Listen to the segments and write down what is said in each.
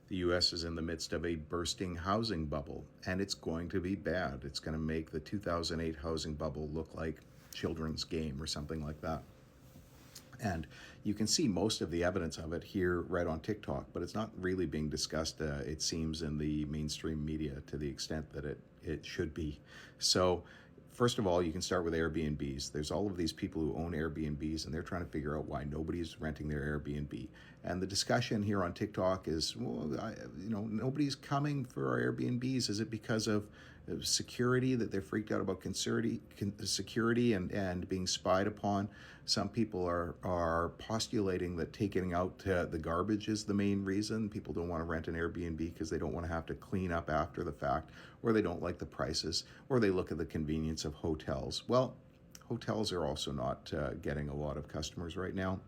The U.S. is in the midst of a bursting housing bubble, and it's going to be bad. It's going to make the 2008 housing bubble look like children's game or something like that. And you can see most of the evidence of it here right on TikTok, but it's not really being discussed, it seems, in the mainstream media to the extent that it should be. So, first of all, you can start with Airbnbs. There's all of these people who own Airbnbs, and they're trying to figure out why nobody's renting their Airbnb. And the discussion here on TikTok is, well, nobody's coming for our Airbnbs. Is it because of security, that they're freaked out about security and being spied upon? Some people are postulating that taking out the garbage is the main reason. People don't want to rent an Airbnb because they don't want to have to clean up after the fact, or they don't like the prices, or they look at the convenience of hotels. Well, hotels are also not getting a lot of customers right now.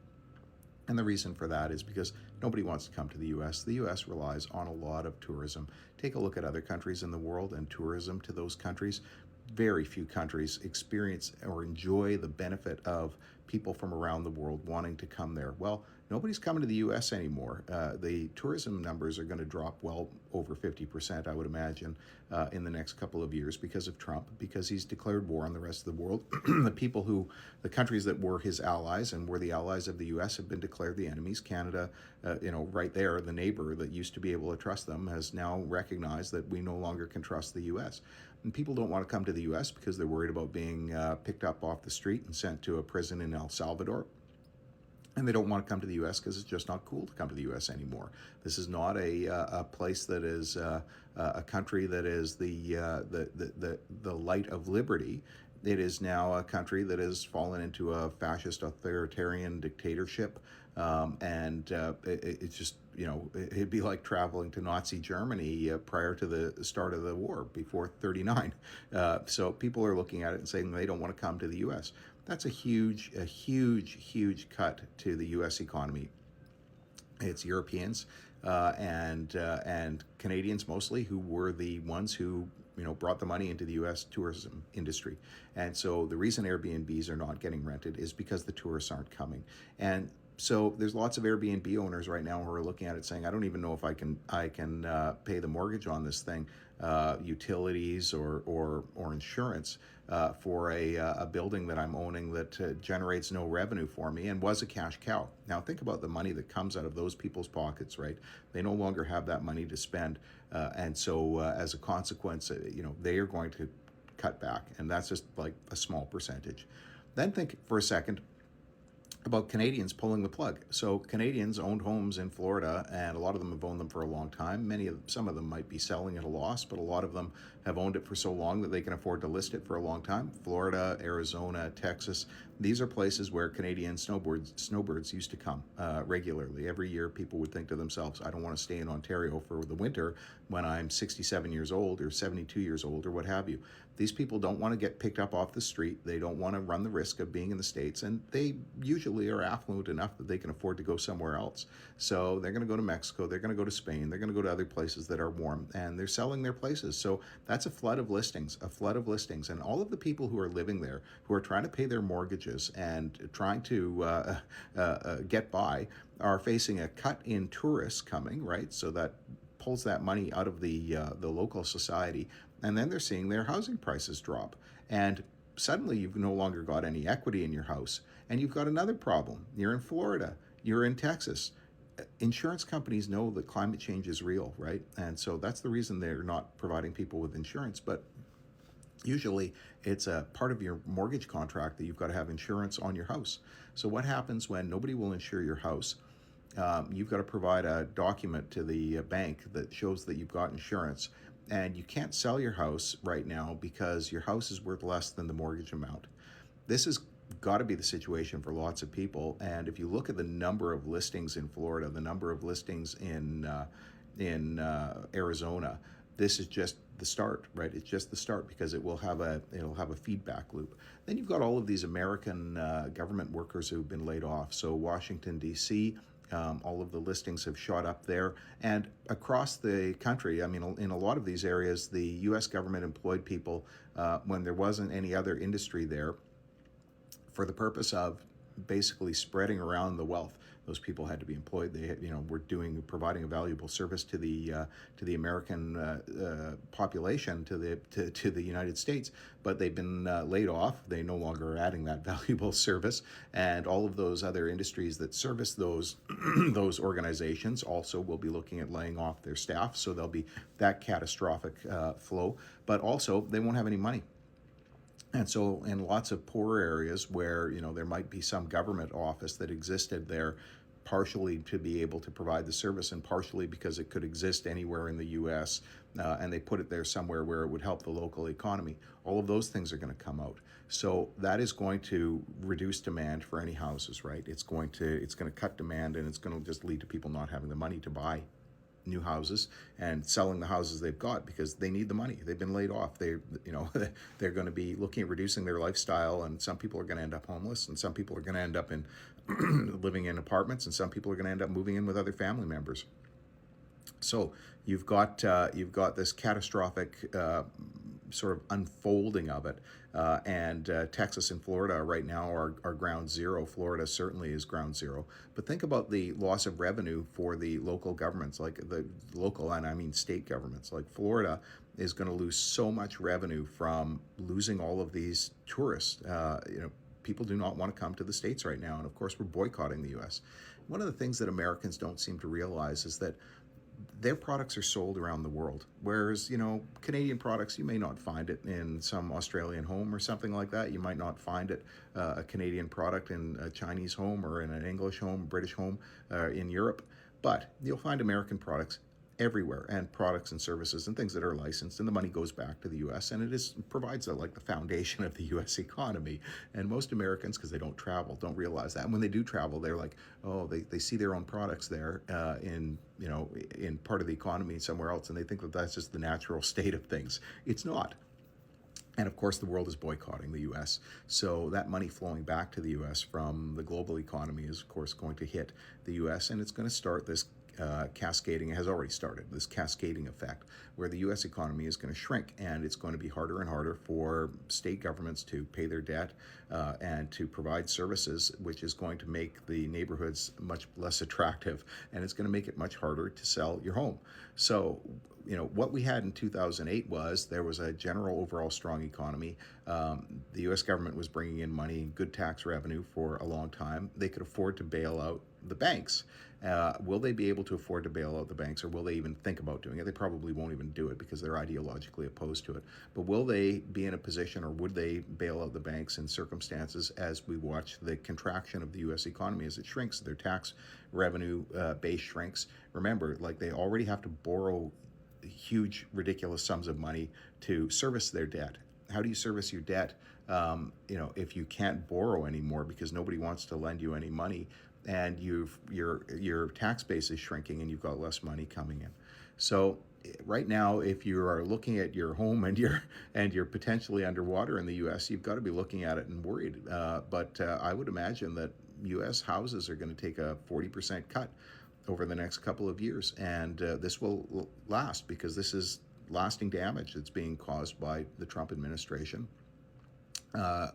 And the reason for that is because nobody wants to come to the U.S. The U.S. relies on a lot of tourism. Take a look at other countries in the world and tourism to those countries. Very few countries experience or enjoy the benefit of people from around the world wanting to come there. Well, nobody's coming to the U.S. anymore. The tourism numbers are going to drop well over 50%, I would imagine, in the next couple of years because of Trump, because he's declared war on the rest of the world. The countries that were his allies and were the allies of the U.S. have been declared the enemies. Canada, right there, the neighbor that used to be able to trust them, has now recognized that we no longer can trust the U.S. And people don't want to come to the U.S. because they're worried about being picked up off the street and sent to a prison in El Salvador. And they don't want to come to the U.S. because it's just not cool to come to the U.S. anymore. This is not a place that is a country that is the light of liberty. It is now a country that has fallen into a fascist authoritarian dictatorship, it's just, it'd be like traveling to Nazi Germany prior to the start of the war, before 39. So people are looking at it and saying they don't want to come to the U.S. That's a huge cut to the U.S. economy. It's Europeans and Canadians mostly who were the ones who brought the money into the U.S. tourism industry. And so the reason Airbnbs are not getting rented is because the tourists aren't coming. And so there's lots of Airbnb owners right now who are looking at it saying, I don't even know if I can pay the mortgage on this thing, utilities or insurance for a building that I'm owning that generates no revenue for me and was a cash cow. Now think about the money that comes out of those people's pockets, right? They no longer have that money to spend, and so as a consequence, they are going to cut back, and that's just like a small percentage. Then think for a second about Canadians pulling the plug. So Canadians owned homes in Florida, and a lot of them have owned them for a long time. Some of them might be selling at a loss, but a lot of them have owned it for so long that they can afford to list it for a long time. Florida, Arizona, Texas, these are places where Canadian snowbirds used to come regularly. Every year people would think to themselves, I don't want to stay in Ontario for the winter when I'm 67 years old or 72 years old or what have you. These people don't want to get picked up off the street. They don't want to run the risk of being in the States, and they usually are affluent enough that they can afford to go somewhere else. So they're going to go to Mexico, they're going to go to Spain, they're going to go to other places that are warm, and they're selling their places. So that's a flood of listings. And all of the people who are living there, who are trying to pay their mortgages and trying to get by, are facing a cut in tourists coming, right? So that pulls that money out of the local society, and then they're seeing their housing prices drop. And suddenly you've no longer got any equity in your house, and you've got another problem. You're in Florida, you're in Texas. Insurance companies know that climate change is real, right? And so that's the reason they're not providing people with insurance. But usually it's a part of your mortgage contract that you've got to have insurance on your house. So what happens when nobody will insure your house? You've got to provide a document to the bank that shows that you've got insurance, and you can't sell your house right now because your house is worth less than the mortgage amount. This has got to be the situation for lots of people, and if you look at the number of listings in Florida, the number of listings in Arizona, this is just the start, right? It's just the start, because it'll have a feedback loop. Then you've got all of these American government workers who've been laid off. So Washington, D.C., all of the listings have shot up there. And across the country, I mean, in a lot of these areas, the U.S. government employed people when there wasn't any other industry there for the purpose of basically spreading around the wealth. Those people had to be employed. They, were providing a valuable service to the American population, to the United States. But they've been laid off. They no longer are adding that valuable service, and all of those other industries that service those those organizations also will be looking at laying off their staff. So there'll be that catastrophic flow. But also, they won't have any money. And so in lots of poor areas where, there might be some government office that existed there partially to be able to provide the service and partially because it could exist anywhere in the U.S., and they put it there somewhere where it would help the local economy, all of those things are going to come out. So that is going to reduce demand for any houses, right? It's going to cut demand, and it's going to just lead to people not having the money to buy new houses and selling the houses they've got because they need the money. They've been laid off. They're going to be looking at reducing their lifestyle, and some people are going to end up homeless, and some people are going to end up in living in apartments, and some people are going to end up moving in with other family members. So you've got this catastrophic sort of unfolding of it. And Texas and Florida right now are ground zero. Florida certainly is ground zero. But think about the loss of revenue for the local governments, like the local, and I mean state governments. Like Florida is going to lose so much revenue from losing all of these tourists. People do not want to come to the States right now. And of course, we're boycotting the U.S. One of the things that Americans don't seem to realize is that their products are sold around the world. Whereas, Canadian products, you may not find it in some Australian home or something like that. You might not find it, a Canadian product in a Chinese home or in an English home, British home, in Europe. But you'll find American products everywhere, and products and services and things that are licensed, and the money goes back to the U.S. and provides like the foundation of the U.S. economy. And most Americans, because they don't travel, don't realize that. And when they do travel, they're like, oh, they see their own products there in part of the economy somewhere else, and they think that that's just the natural state of things. It's not. And of course, the world is boycotting the U.S. So that money flowing back to the U.S. from the global economy is, of course, going to hit the U.S. and it's going to start this cascading. It has already started, this cascading effect, where the U.S. economy is going to shrink, and it's going to be harder and harder for state governments to pay their debt and to provide services, which is going to make the neighborhoods much less attractive, and it's going to make it much harder to sell your home. So, what we had in 2008 was there was a general overall strong economy. The U.S. government was bringing in money, good tax revenue for a long time. They could afford to bail out the banks. Will they be able to afford to bail out the banks, or will they even think about doing it? They probably won't even do it because they're ideologically opposed to it. But will they be in a position, or would they bail out the banks in circumstances as we watch the contraction of the U.S. economy as it shrinks, their tax revenue base shrinks? Remember, like, they already have to borrow huge, ridiculous sums of money to service their debt. How do you service your debt, if you can't borrow anymore because nobody wants to lend you any money, and your tax base is shrinking and you've got less money coming in? So right now, if you are looking at your home and you're potentially underwater in the U.S., you've got to be looking at it and worried. But I would imagine that U.S. houses are going to take a 40% cut over the next couple of years, and this will last because this is lasting damage that's being caused by the Trump administration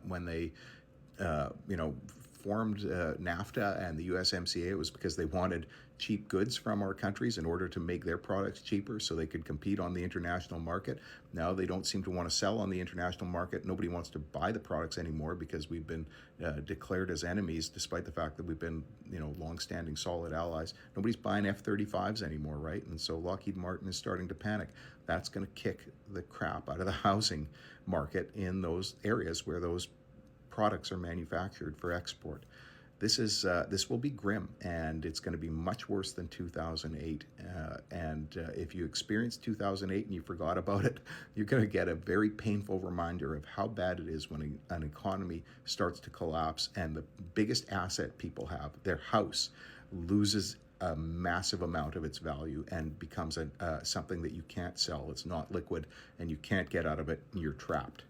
when they formed NAFTA and the USMCA. It was because they wanted cheap goods from our countries in order to make their products cheaper so they could compete on the international market. Now they don't seem to want to sell on the international market. Nobody wants to buy the products anymore because we've been declared as enemies, despite the fact that we've been, long-standing solid allies. Nobody's buying F-35s anymore, right? And so Lockheed Martin is starting to panic. That's going to kick the crap out of the housing market in those areas where those products are manufactured for export. This will be grim, and it's going to be much worse than 2008. If you experienced 2008 and you forgot about it, you're going to get a very painful reminder of how bad it is when an economy starts to collapse and the biggest asset people have, their house, loses a massive amount of its value and becomes something that you can't sell. It's not liquid, and you can't get out of it, and you're trapped.